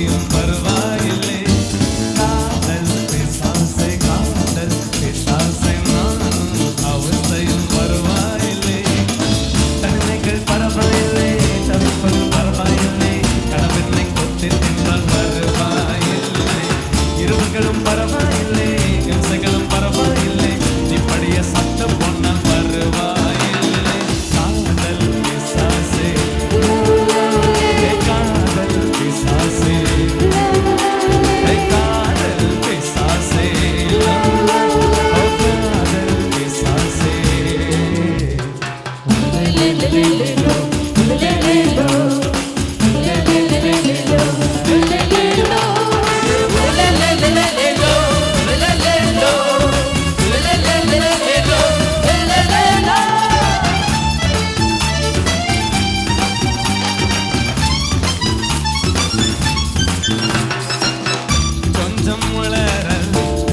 சௌக்கியம் பரவாயில்லை. காதல் பிசாசே காதல் பிசாசே நானும் அவஸ்தையும் பரவாயில்லை. தனிமைகள் பரவாயில்லை, தவிப்பது பரவாயில்லை, கடவுளை கொத்தி தின்றால் பரவாயில்லை. இருவர்களும் பரவாயில்லை, இம்சைகளும் பரவாயில்லை, இப்படியே சத்தம் போனால் பரவாயில்லை. காதல் பிசாசே காதல் பிசாசே காதல் பிசாசே காதல் பிசாசே. கொஞ்சம் உளறல்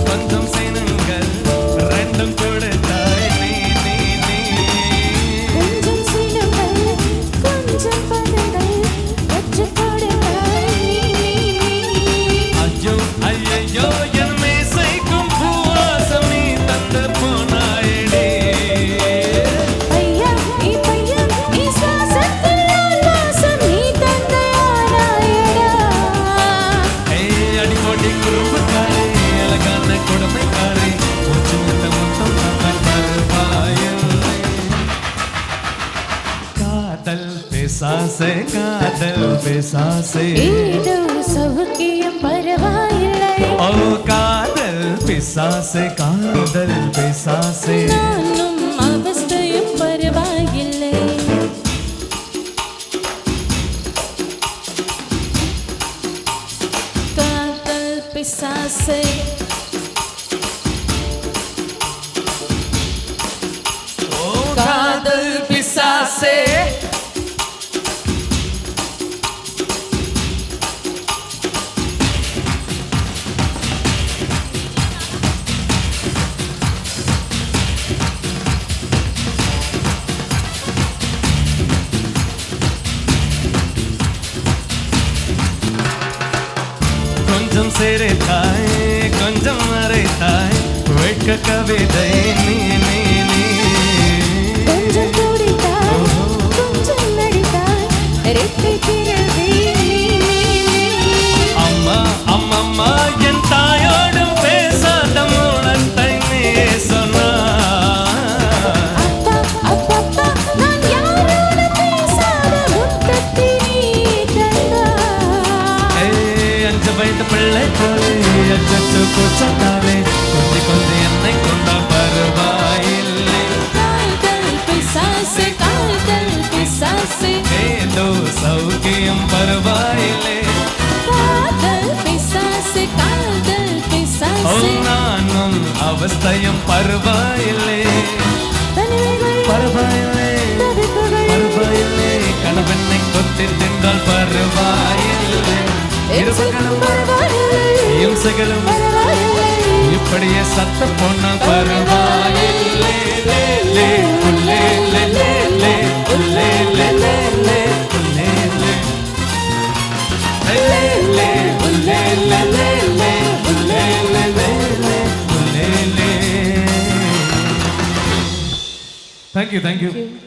கொஞ்சம் சினுங்கள் ரெண்டும் கொடுத்தாய் நீ நீ நீ. கொஞ்சம் சினுங்கள் கொஞ்சம் பதங்கள் வச்சுக் கொடுத்தாய் நீ நீ. ஐயோ ஐயையோ என் மேசைக்கும் பூவாசம் நீ தந்து போனாயடே. பையா நீ சுவாசத்தில் வாசம் நீ தந்தையானாயடா. ஏய் அடிக்கோடி குறும்புக்காரே, அழகான கொடுமைக்காரே, மூச்சு விட்ட முத்தம் தந்தால் பரவாயில்லை. காதல் பிசாசே காதல் பிசாசே ஏதோ சௌக்கியம் பரவாயில்லை. ஓ காதல் பிசாசே காதல் பிசாசே. நானும் அவஸ்தையும் பரவாயில்லை. காதல் பிசாசே ஓ காதல் பிசாசே. கொஞ்சம் சிரித்தாய் கொஞ்சம் மறைத்தாய் வெட்க கவிதை நீ நீ நீ. கொஞ்சம் துடித்தாய் கொஞ்சம் நடித்தாய் ரெட்டை பிறவி நீ நீ நீ. அம்மா அம்மம்மா என் தாயோடும் பேசாத மூலத்தை நீ சொன்னாய். அப்பா அப்பப்பா நான் யாரோடு பேசாத முத்தத்தை நீ தந்தாய். ஏய் அஞ்சு வயது பிள்ளை போலே அச்சச்சு கூச்சத்தாலே கொஞ்சி கொஞ்சி என்னை கொண்டால் பரவாயில்லை. காதல் பிசாசே காதல் பிசாசே ஏதோ சௌக்கியம் பரவாயில்லை. காதல் பிசாசே காதல் ஓ பிசாசே. நானும் அவஸ்தையும் பரவாயில்லை. தனிமைகள் பரவாயில்லை தவிப்புகள் பரவாயில்லை, கணவனை கொத்தி தின்றால் பரவாயில்லை. இருவர்களும் பரவாயில்லை இம்சைகளும் பரவாயில்லை. இப்படியே சத்த போனால் பரவாயில்லை. லே, லே, உல்லே, லே, லே, லே, உல்லே, லே, லே, லே, உல்லே, லே. லே, லே, உல்லே, லே, லே, லே, உல்லே, லே, லே, லே, உல்லே, லே. Thank you.